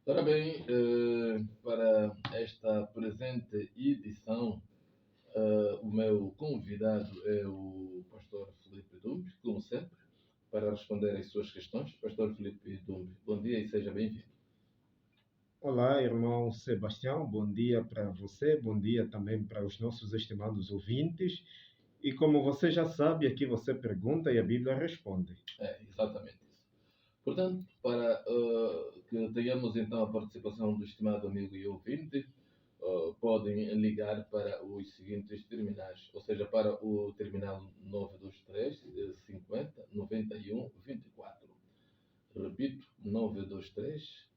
Ora bem, para esta presente edição, o meu convidado é o pastor Filipe Dumbe, como sempre, para responder às suas questões. Pastor Filipe Dumbe, bom dia e seja bem-vindo. Olá, irmão Sebastião, bom dia para você, bom dia também para os nossos estimados ouvintes. E como você já sabe, aqui você pergunta e a Bíblia responde. É, exatamente isso. Portanto, para que tenhamos então a participação do estimado amigo e ouvinte, podem ligar para os seguintes terminais, ou seja, para o terminal 923 50 91 24. Repito, 923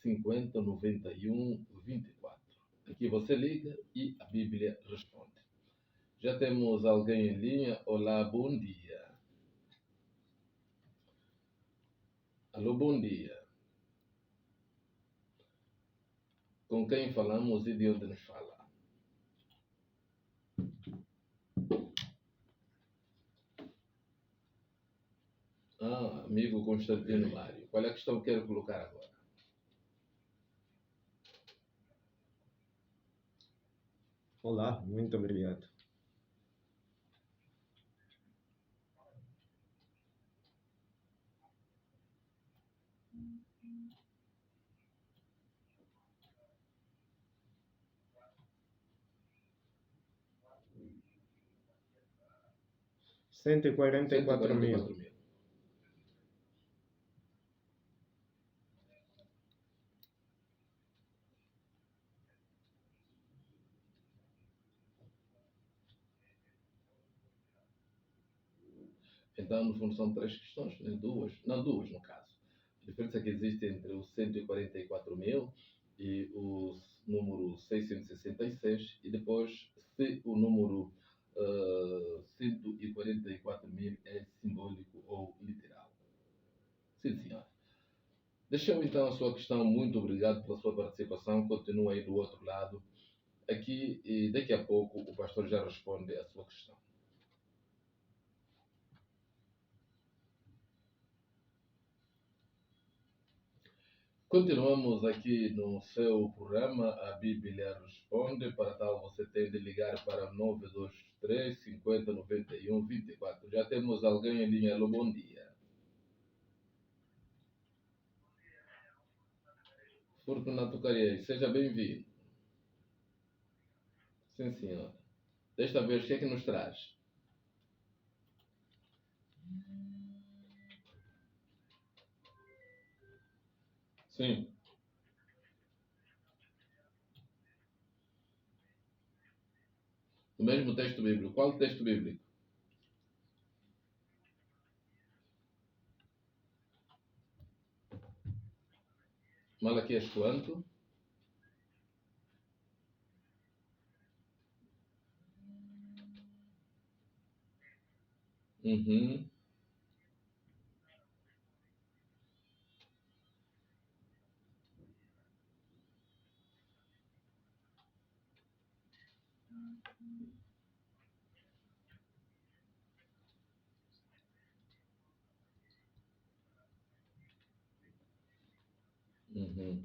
50 91 24. Aqui você liga e a Bíblia responde. Já temos alguém em linha. Olá, bom dia. Alô, bom dia. Com quem falamos e de onde nos fala? Amigo Constantino Mário. Qual é a questão que quero colocar agora? Olá, muito obrigado. R$ 144.000. 144 mil. Então, no fundo, são três questões, né? Duas no caso. A diferença que existe entre os 144 mil e o número 666 e depois se o número 144 mil é simbólico ou literal. Sim, senhor. Deixou então a sua questão. Muito obrigado pela sua participação. Continua aí do outro lado. Aqui e daqui a pouco o pastor já responde a sua questão. Continuamos aqui no seu programa, a Bíblia Responde. Para tal, você tem de ligar para 923 50 91 24. Já temos alguém em linha. Alô, bom dia. Fortunato Cariei, seja bem-vindo. Sim, senhor. Desta vez, o que é que nos traz? Sim. O mesmo texto bíblico. Qual texto bíblico? Malaquias quanto? Uhum. Uhum.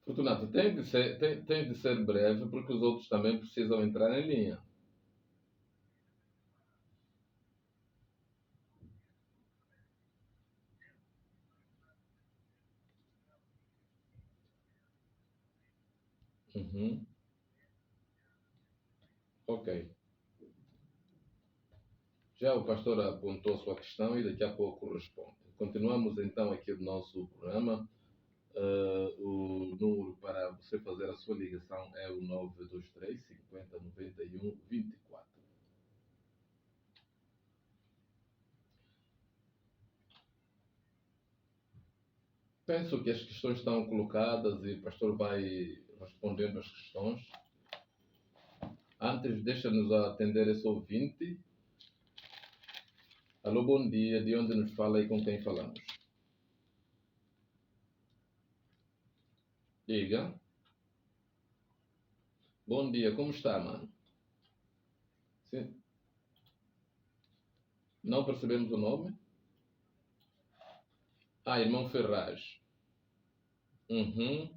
Fortunato, tem de ser breve porque os outros também precisam entrar em linha. Uhum. Ok. Já o pastor apontou a sua questão e daqui a pouco responde. Continuamos então aqui o nosso programa. O número para você fazer a sua ligação é o 923 50 91 24. Penso que as questões estão colocadas e o pastor vai respondendo as questões. Antes, deixa-nos atender esse ouvinte. Alô, bom dia. De onde nos fala e com quem falamos? Diga. Bom dia, como está, mano? Sim. Não percebemos o nome? Ah, irmão Ferraz. Uhum.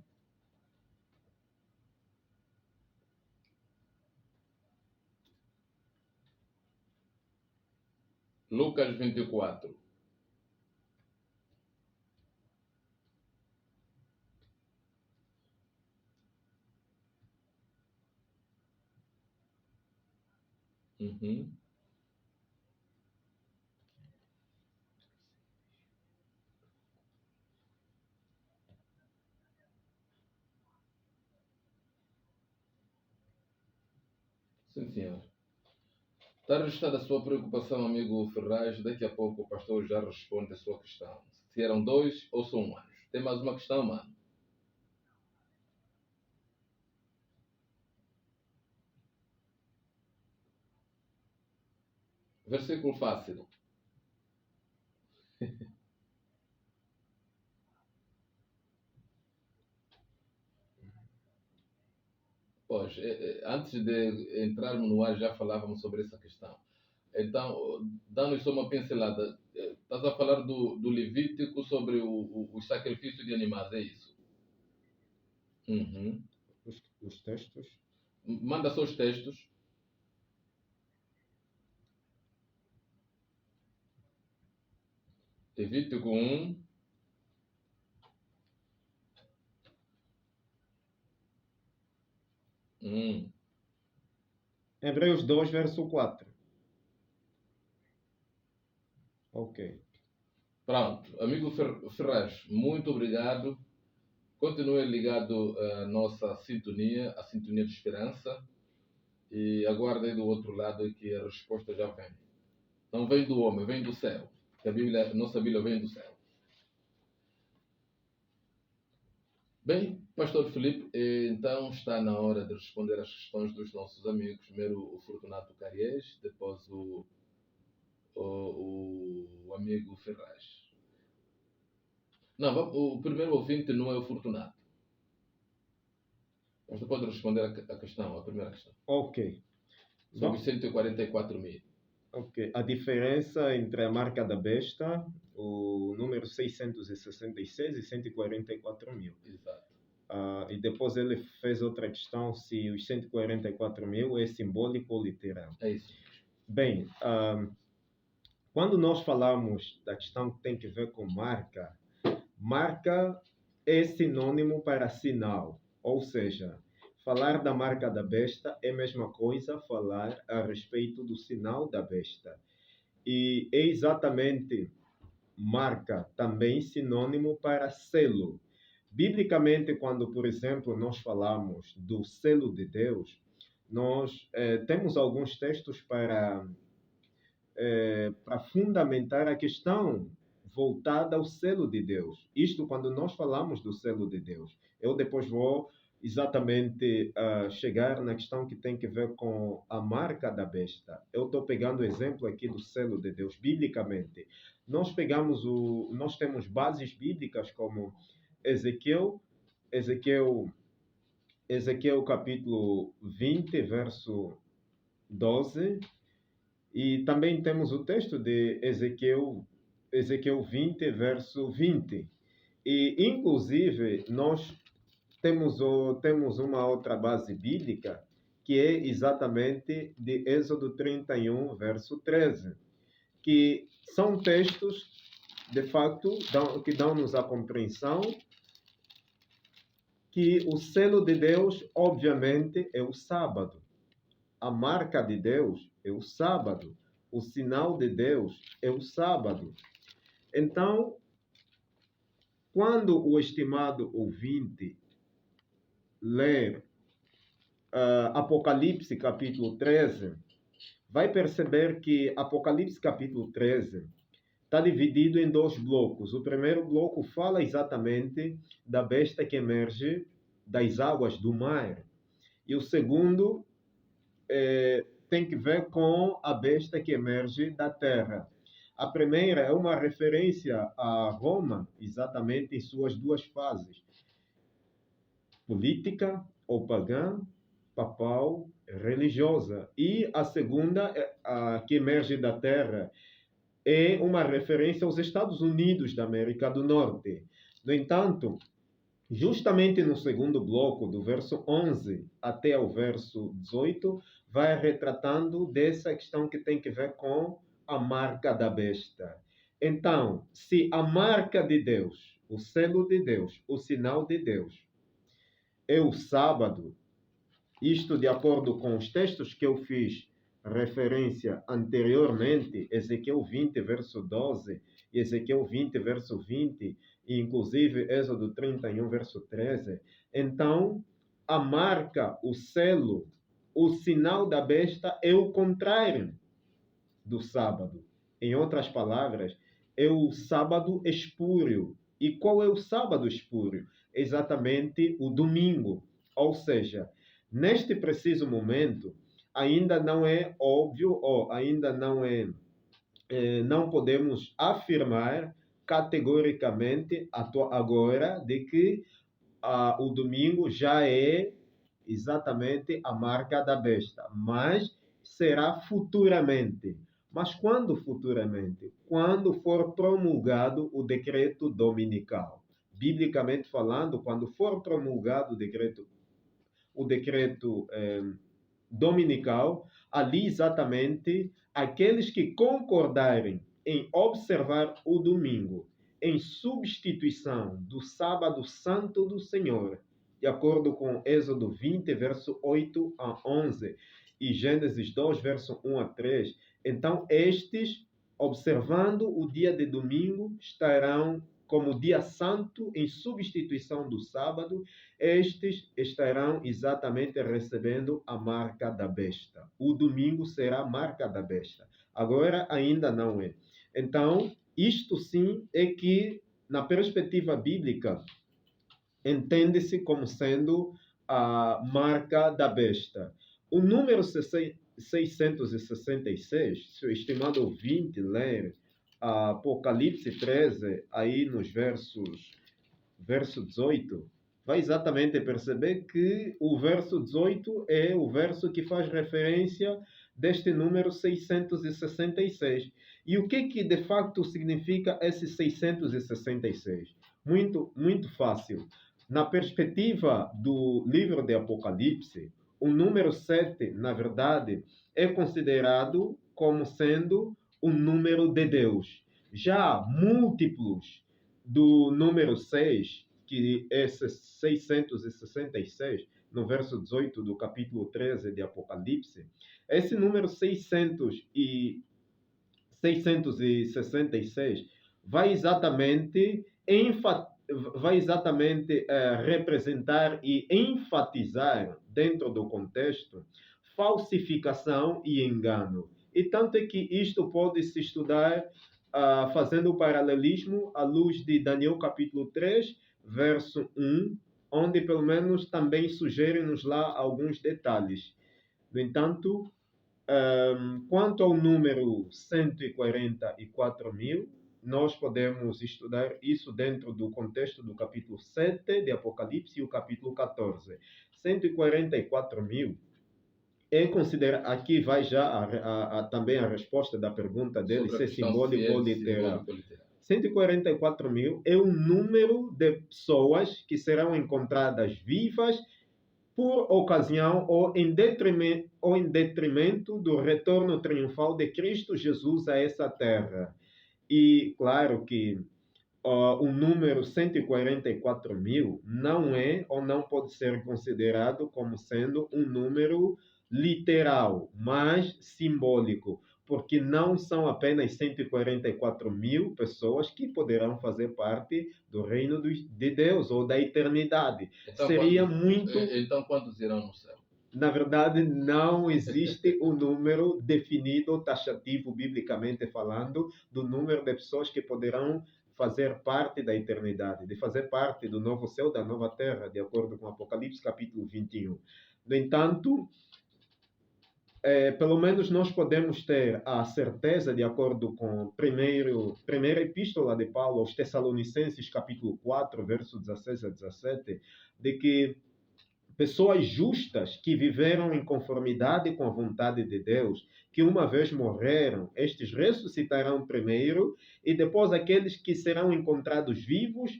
Lucas 24. Uhum. Sim, senhor. Está registrada a sua preocupação, amigo Ferraz. Daqui a pouco o pastor já responde a sua questão. Se eram 2 ou são 1 anos. Tem mais uma questão, mano? Versículo fácil. Pois, antes de entrarmos no ar já falávamos sobre essa questão. Então, dando-nos só uma pincelada. Estás a falar do Levítico sobre o sacrifício de animais, é isso? Uhum. Os textos. Manda só os textos. Levítico 1. Hebreus 2, verso 4. Ok. Pronto. Amigo Ferraz, muito obrigado. Continue ligado à nossa sintonia, a sintonia de esperança. E aguardem do outro lado que a resposta já vem. Não vem do homem, vem do céu. Que a nossa Bíblia vem do céu. Bem, Pastor Filipe, então está na hora de responder às questões dos nossos amigos. Primeiro o Fortunato Cariés, depois o amigo Ferraz. Não, o primeiro ouvinte não é o Fortunato. Você pode responder a questão, a primeira questão. Ok. Sobre 144 mil. Ok. A diferença entre a marca da besta, o número 666 e 144 mil. Exato. E depois ele fez outra questão se os 144 mil é simbólico ou literal. É isso. Bem, quando nós falamos da questão que tem que ver com marca, marca é sinônimo para sinal. Ou seja, falar da marca da besta é a mesma coisa falar a respeito do sinal da besta. E é exatamente marca também sinônimo para selo. Biblicamente, quando, por exemplo, nós falamos do selo de Deus, nós temos alguns textos para fundamentar a questão voltada ao selo de Deus. Isto quando nós falamos do selo de Deus. Eu depois vou exatamente chegar na questão que tem que ver com a marca da besta. Eu estou pegando o exemplo aqui do selo de Deus, biblicamente. Nós temos bases bíblicas como Ezequiel capítulo 20, verso 12, e também temos o texto de Ezequiel 20, verso 20. E, inclusive, nós temos uma outra base bíblica, que é exatamente de Êxodo 31, verso 13, que são textos, de fato, que dão-nos a compreensão que o selo de Deus, obviamente, é o sábado. A marca de Deus é o sábado. O sinal de Deus é o sábado. Então, quando o estimado ouvinte ler Apocalipse capítulo 13, vai perceber que Apocalipse capítulo 13 está dividido em dois blocos. O primeiro bloco fala exatamente da besta que emerge das águas do mar. E o segundo tem que ver com a besta que emerge da terra. A primeira é uma referência a Roma, exatamente em suas duas fases: política ou pagã, papal, religiosa. E a segunda, a que emerge da terra, é uma referência aos Estados Unidos da América do Norte. No entanto, justamente no segundo bloco, do verso 11 até o verso 18, vai retratando dessa questão que tem que ver com a marca da besta. Então, se a marca de Deus, o selo de Deus, o sinal de Deus, é o sábado, isto de acordo com os textos que eu fiz referência anteriormente, Ezequiel 20, verso 12, e Ezequiel 20, verso 20, e inclusive Êxodo 31, verso 13. Então, a marca, o selo, o sinal da besta é o contrário do sábado. Em outras palavras, é o sábado espúrio. E qual é o sábado espúrio? Exatamente o domingo. Ou seja, neste preciso momento, ainda não é óbvio, ou ainda não podemos afirmar categoricamente agora de que o domingo já é exatamente a marca da besta, mas será futuramente. Mas quando futuramente? Quando for promulgado o decreto dominical. Biblicamente falando, quando for promulgado o decreto dominical, ali exatamente aqueles que concordarem em observar o domingo em substituição do sábado santo do Senhor, de acordo com Êxodo 20, verso 8 a 11 e Gênesis 2, verso 1 a 3, então estes, observando o dia de domingo, estarão como dia santo em substituição do sábado. Estes estarão exatamente recebendo a marca da besta. O domingo será a marca da besta. Agora ainda não é. Então, isto sim é que, na perspectiva bíblica, entende-se como sendo a marca da besta. O número 666, se o estimado ouvinte ler Apocalipse 13, aí nos verso 18, vai exatamente perceber que o verso 18 é o verso que faz referência deste número 666. E o que de facto significa esse 666? Muito, muito fácil. Na perspectiva do livro de Apocalipse, o número 7, na verdade, é considerado como sendo o número de Deus. Já múltiplos do número 6, que é 666, no verso 18 do capítulo 13 de Apocalipse, esse número 666 vai exatamente representar e enfatizar, dentro do contexto, falsificação e engano. E tanto é que isto pode se estudar fazendo o paralelismo à luz de Daniel capítulo 3, verso 1, onde pelo menos também sugere-nos lá alguns detalhes. No entanto, quanto ao número 144.000, nós podemos estudar isso dentro do contexto do capítulo 7 de Apocalipse e o capítulo 14. 144.000 é considerado, aqui vai já também a resposta da pergunta dele, se é simbólico ou literal. 144.000 é o número de pessoas que serão encontradas vivas por ocasião ou em detrimento do retorno triunfal de Cristo Jesus a essa terra. E claro que o número 144.000 não é ou não pode ser considerado como sendo um número literal, mas simbólico, porque não são apenas 144.000 pessoas que poderão fazer parte do reino de Deus ou da eternidade. Então, Seria quantos, muito... Então, quantos irão no céu? Na verdade, não existe um número definido, taxativo, biblicamente falando, do número de pessoas que poderão fazer parte da eternidade, de fazer parte do novo céu, da nova terra, de acordo com Apocalipse capítulo 21. No entanto, pelo menos nós podemos ter a certeza, de acordo com a primeira epístola de Paulo aos Tessalonicenses, capítulo 4, verso 16 a 17, de que pessoas justas que viveram em conformidade com a vontade de Deus, que uma vez morreram, estes ressuscitarão primeiro, e depois aqueles que serão encontrados vivos,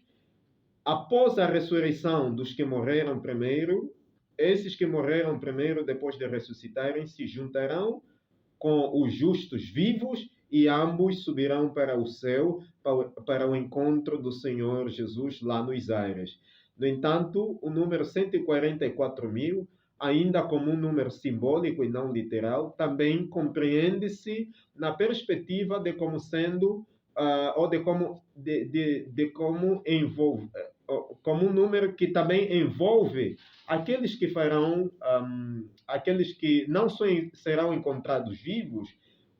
após a ressurreição dos que morreram primeiro, esses que morreram primeiro, depois de ressuscitarem, se juntarão com os justos vivos e ambos subirão para o céu, para o encontro do Senhor Jesus lá nos ares. No entanto, o número 144.000, ainda como um número simbólico e não literal, também compreende-se na perspectiva de como sendo, ou de como envolve, como um número que também envolve aqueles que farão, aqueles que não só serão encontrados vivos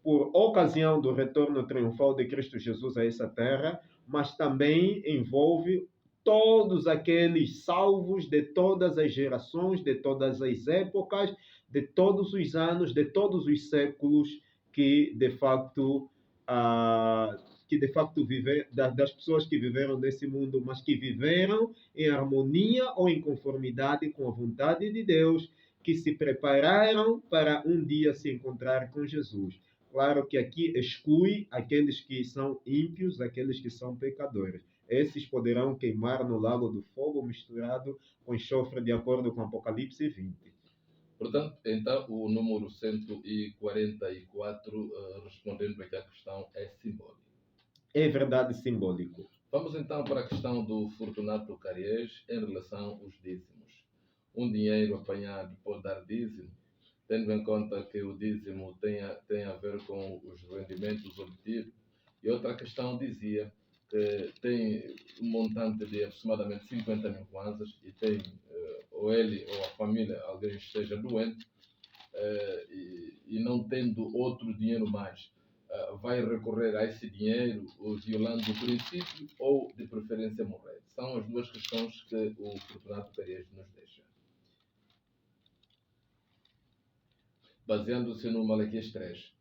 por ocasião do retorno triunfal de Cristo Jesus a essa terra, mas também envolve todos aqueles salvos de todas as gerações, de todas as épocas, de todos os anos, de todos os séculos que de facto das pessoas que viveram nesse mundo, mas que viveram em harmonia ou em conformidade com a vontade de Deus, que se prepararam para um dia se encontrar com Jesus. Claro que aqui exclui aqueles que são ímpios, aqueles que são pecadores. Esses poderão queimar no lago do fogo misturado com enxofre, de acordo com Apocalipse 20. Portanto, então, o número 144, respondendo aqui à questão, é simbólico. É verdade, simbólico. Vamos então para a questão do Fortunato Cariés em relação aos dízimos. Um dinheiro apanhado pode dar dízimo, tendo em conta que o dízimo tem a ver com os rendimentos obtidos. E outra questão dizia que tem um montante de aproximadamente 50.000 kwanzas e tem, ou ele ou a família, alguém esteja doente e não tendo outro dinheiro mais, vai recorrer a esse dinheiro violando o princípio ou de preferência morrer. São as duas questões que o Fortunato Cariés nos deixa. Baseando-se no Malaquias 3,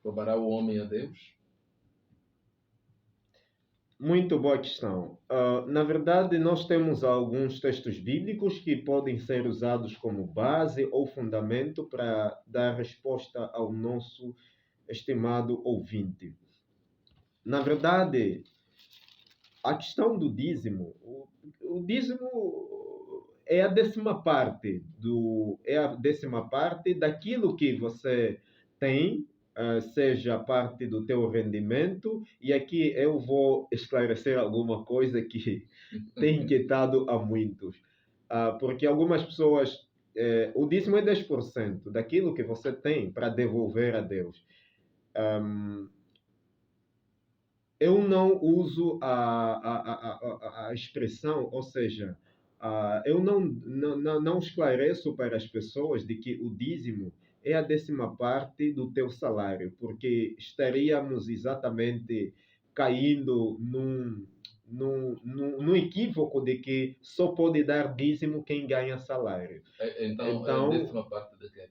roubará o homem a Deus? Muito boa questão. Na verdade, nós temos alguns textos bíblicos que podem ser usados como base ou fundamento para dar resposta ao nosso estimado ouvinte. Na verdade, a questão do dízimo, o dízimo é a 10ª parte daquilo que você tem, seja parte do teu rendimento, e aqui eu vou esclarecer alguma coisa que tem inquietado a muitos, porque algumas pessoas, o dízimo é 10% daquilo que você tem para devolver a Deus. Eu não uso a expressão, ou seja, eu não esclareço para as pessoas de que o dízimo é a 10ª parte do teu salário, porque estaríamos exatamente caindo num equívoco de que só pode dar dízimo quem ganha salário. Então é a 10ª parte de quê?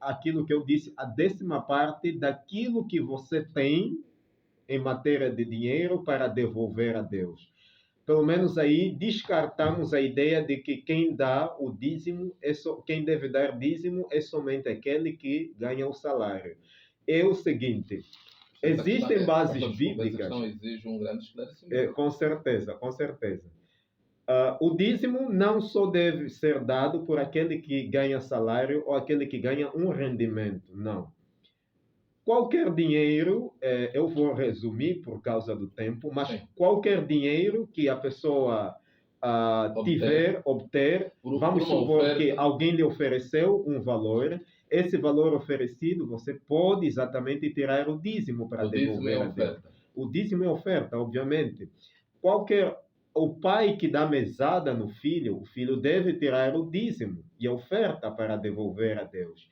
Aquilo que eu disse, a 10ª parte daquilo que você tem em matéria de dinheiro para devolver a Deus. Pelo menos aí descartamos a ideia de que quem dá o dízimo, quem deve dar dízimo é somente aquele que ganha o salário. É o seguinte, existem bases bíblicas... Essa questão exige um grande esclarecimento. Com certeza, com certeza. O dízimo não só deve ser dado por aquele que ganha salário ou aquele que ganha um rendimento, não. Qualquer dinheiro, eu vou resumir por causa do tempo, mas sim, qualquer dinheiro que a pessoa obter, vamos supor que alguém lhe ofereceu um valor, esse valor oferecido, você pode exatamente tirar o dízimo para devolver a Deus. O dízimo é oferta, obviamente. Qualquer o pai que dá mesada no filho, o filho deve tirar o dízimo e a oferta para devolver a Deus.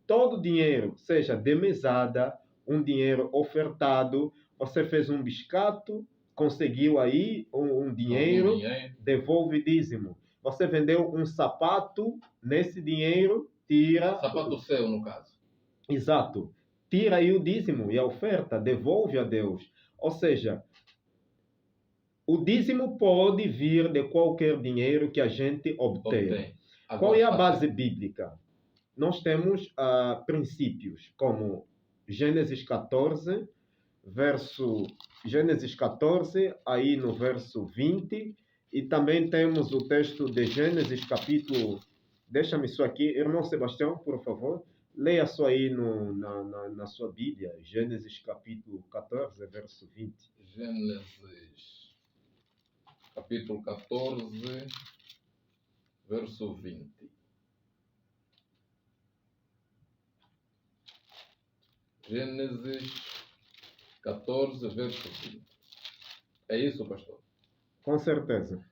Todo dinheiro, seja de mesada, um dinheiro ofertado, você fez um biscato, conseguiu aí um dinheiro, devolve dízimo. Você vendeu um sapato, nesse dinheiro, tira... Sapato seu, no caso. Exato. Tira aí o dízimo e a oferta, devolve a Deus. Ou seja, o dízimo pode vir de qualquer dinheiro que a gente obtenha. Qual é a base bíblica? Nós temos princípios como Gênesis 14, aí no verso 20, e também temos o texto de Gênesis capítulo... Deixa-me isso aqui, irmão Sebastião, por favor, leia só aí na sua Bíblia, Gênesis capítulo 14, verso 20. Gênesis capítulo 14, verso 20. Gênesis 14, verso 20. É isso, pastor? Com certeza.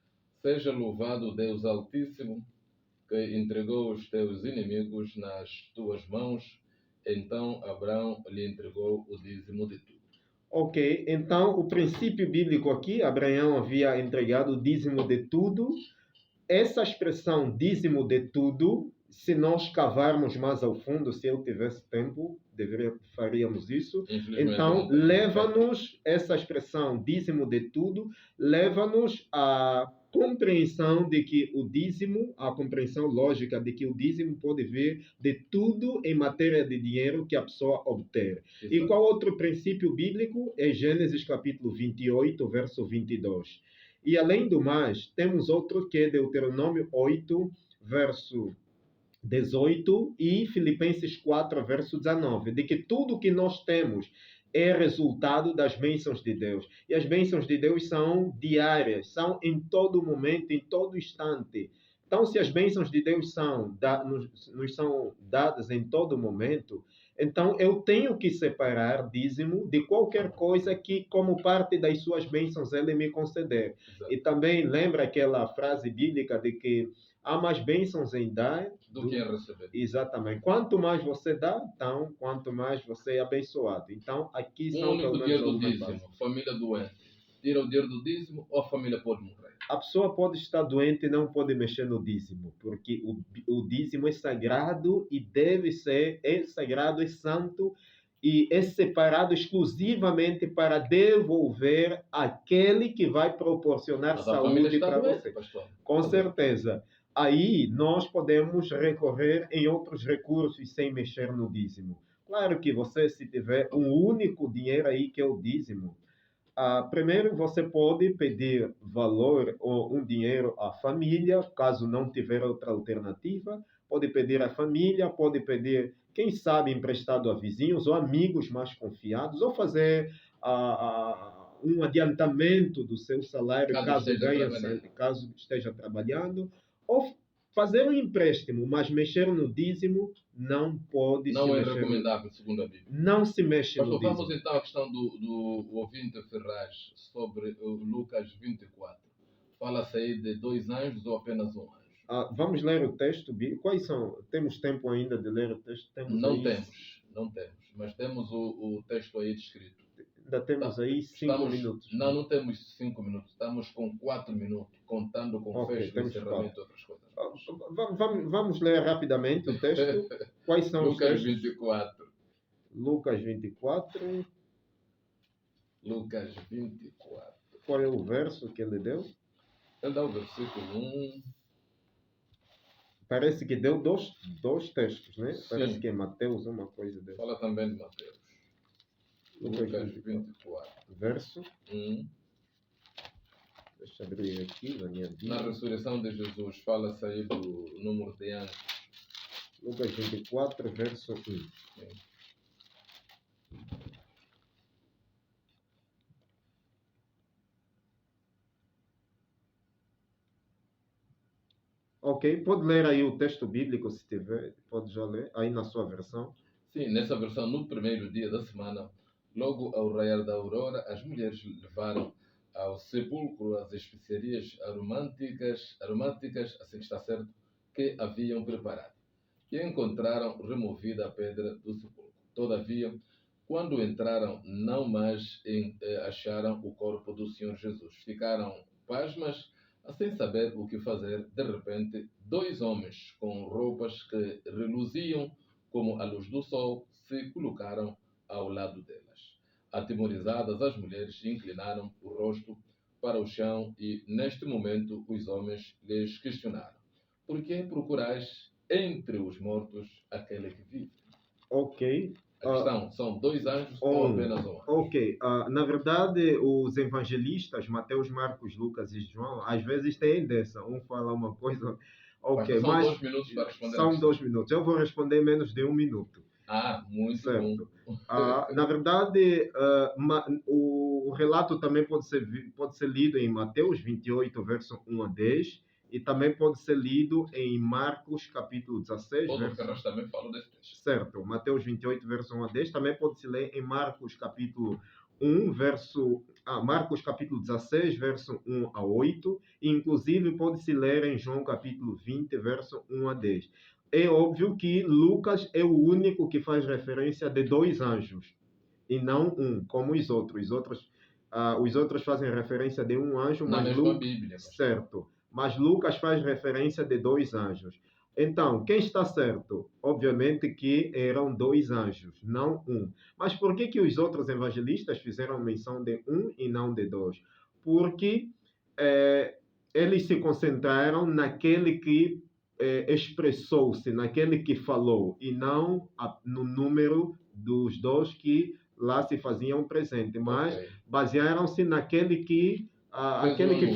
Seja louvado Deus Altíssimo, que entregou os teus inimigos nas tuas mãos. Então Abraão lhe entregou o dízimo de tudo. Ok, então o princípio bíblico aqui, Abraão havia entregado o dízimo de tudo. Essa expressão dízimo de tudo, se nós cavarmos mais ao fundo, se eu tivesse tempo, faríamos isso. Então, leva-nos, essa expressão dízimo de tudo, leva-nos à compreensão de que o dízimo, a compreensão lógica de que o dízimo pode vir de tudo em matéria de dinheiro que a pessoa obter. Exato. E qual outro princípio bíblico? É Gênesis capítulo 28, verso 22. E além do mais, temos outro que é Deuteronômio 8, verso 18 e Filipenses 4, verso 19, de que tudo que nós temos é resultado das bênçãos de Deus. E as bênçãos de Deus são diárias, são em todo momento, em todo instante. Então, se as bênçãos de Deus nos são dadas em todo momento, então eu tenho que separar dízimo de qualquer coisa que, como parte das suas bênçãos, Ele me conceder. Exato. E também lembra aquela frase bíblica de que há mais bênçãos em dar do que em receber. Exatamente. Quanto mais você dá, então, quanto mais você é abençoado. Então, aqui são pelo menos dinheiro do dízimo, família doente. Tira o dinheiro do dízimo ou a família pode morrer? A pessoa pode estar doente e não pode mexer no dízimo, porque o dízimo é sagrado e deve ser, é sagrado, é santo e é separado exclusivamente para devolver aquele que vai proporcionar saúde para você. Pastor. Com certeza. Aí nós podemos recorrer em outros recursos sem mexer no dízimo. Claro que você, se tiver um único dinheiro aí que é o dízimo, primeiro você pode pedir valor ou um dinheiro à família, caso não tiver outra alternativa. Pode pedir à família, pode pedir, quem sabe, emprestado a vizinhos ou amigos mais confiados, ou fazer um adiantamento do seu salário caso esteja trabalhando, ou fazer um empréstimo, mas mexer no dízimo não pode. Não é recomendável, segundo a Bíblia. Não se mexe no dízimo. Vamos então à questão do ouvinte Ferraz sobre o Lucas 24. Fala-se aí de 2 anjos ou apenas um anjo? Vamos ler o texto bíblico. Quais são? Temos tempo ainda de ler o texto? Não temos. Mas temos o texto aí descrito. Ainda temos aí 5 minutos. Não temos 5 minutos. Estamos com 4 minutos, contando com fecho, encerramento e outras coisas. Vamos ler rapidamente o texto. Quais são Lucas os textos? 24. Lucas 24. Lucas 24. Qual é o verso que ele deu? Ele dá o versículo 1. Parece que deu dois textos, né? Sim. Parece que é Mateus, uma coisa dessa. Fala também de Mateus. Lucas 24. Verso 1. Deixa eu abrir aqui na minha Bíblia. Na ressurreição de Jesus, fala-se aí do número de anjos. Lucas 24, verso 1. Sim. Ok, pode ler aí o texto bíblico, se tiver, pode já ler, aí na sua versão. Sim, nessa versão, no primeiro dia da semana, logo ao raiar da aurora, as mulheres levaram ao sepulcro as especiarias aromáticas, assim está certo, que haviam preparado. E encontraram removida a pedra do sepulcro. Todavia, quando entraram, não mais acharam o corpo do Senhor Jesus. Ficaram pasmas, sem saber o que fazer. De repente, 2 homens com roupas que reluziam como a luz do sol se colocaram ao lado delas. Atemorizadas, as mulheres inclinaram o rosto para o chão e, neste momento, os homens lhes questionaram: por que procurais entre os mortos aquele que vive? Ok. A questão, são 2 anjos ou apenas um anjo? Ok. Na verdade, os evangelistas, Mateus, Marcos, Lucas e João, às vezes têm dessa. Um fala uma coisa. Ok, São 2 minutos para responder a são questão. 2 minutos. Eu vou responder em menos de 1 minuto. Muito Certo. bom. Na verdade, o relato também pode ser lido em Mateus 28, verso 1 a 10, e também pode ser lido em Marcos, capítulo 16, Paulo Ferraz também falou desse texto. certo, Mateus 28, verso 1 a 10, também pode se ler em Marcos, capítulo 1, Marcos, capítulo 16, verso 1 a 8, e inclusive pode se ler em João, capítulo 20, verso 1 a 10. É óbvio que Lucas é o único que faz referência de 2 anjos, e não um, como os outros. Os outros fazem referência de um anjo, Na mas mesma Bíblia. certo. Mas Lucas faz referência de 2 anjos. Então, quem está certo? Obviamente que eram 2 anjos, não um. Mas por que os outros evangelistas fizeram menção de um e não de 2? Porque eles se concentraram naquele que expressou-se, naquele que falou, e não no número dos 2 que lá se faziam presente, mas basearam-se naquele que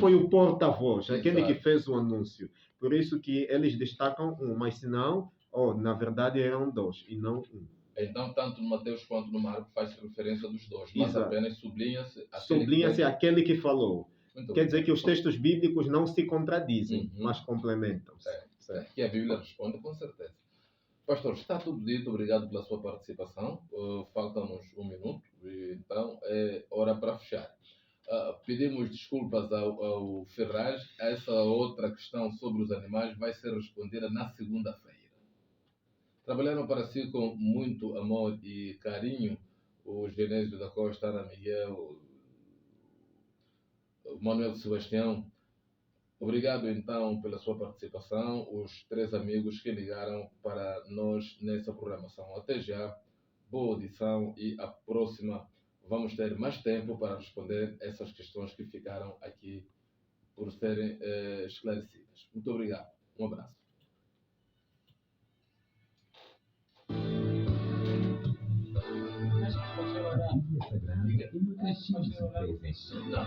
foi o porta-voz, aquele que fez o anúncio. Por isso que eles destacam um, mas se não, na verdade eram 2 e não um. Então, tanto no Mateus quanto no Marcos faz referência dos 2, mas Exato. apenas sublinha-se aquele que falou. Muito Quer bem. dizer que os textos bíblicos não se contradizem, mas complementam. Certo. Que a Bíblia responde com certeza. Pastor, está tudo dito. Obrigado pela sua participação. Falta-nos 1 minuto, então é hora para fechar. Pedimos desculpas ao Ferraz. Essa outra questão sobre os animais vai ser respondida na segunda-feira. Trabalharam para si com muito amor e carinho o Genésio da Costa, Ana Miguel, o Manuel Sebastião. Obrigado então pela sua participação, os 3 amigos que ligaram para nós nessa programação. Até já, boa audição, e a próxima vamos ter mais tempo para responder essas questões que ficaram aqui por serem esclarecidas. Muito obrigado. Um abraço. Mas pode orar. Diga. E muitas surpresas. Não.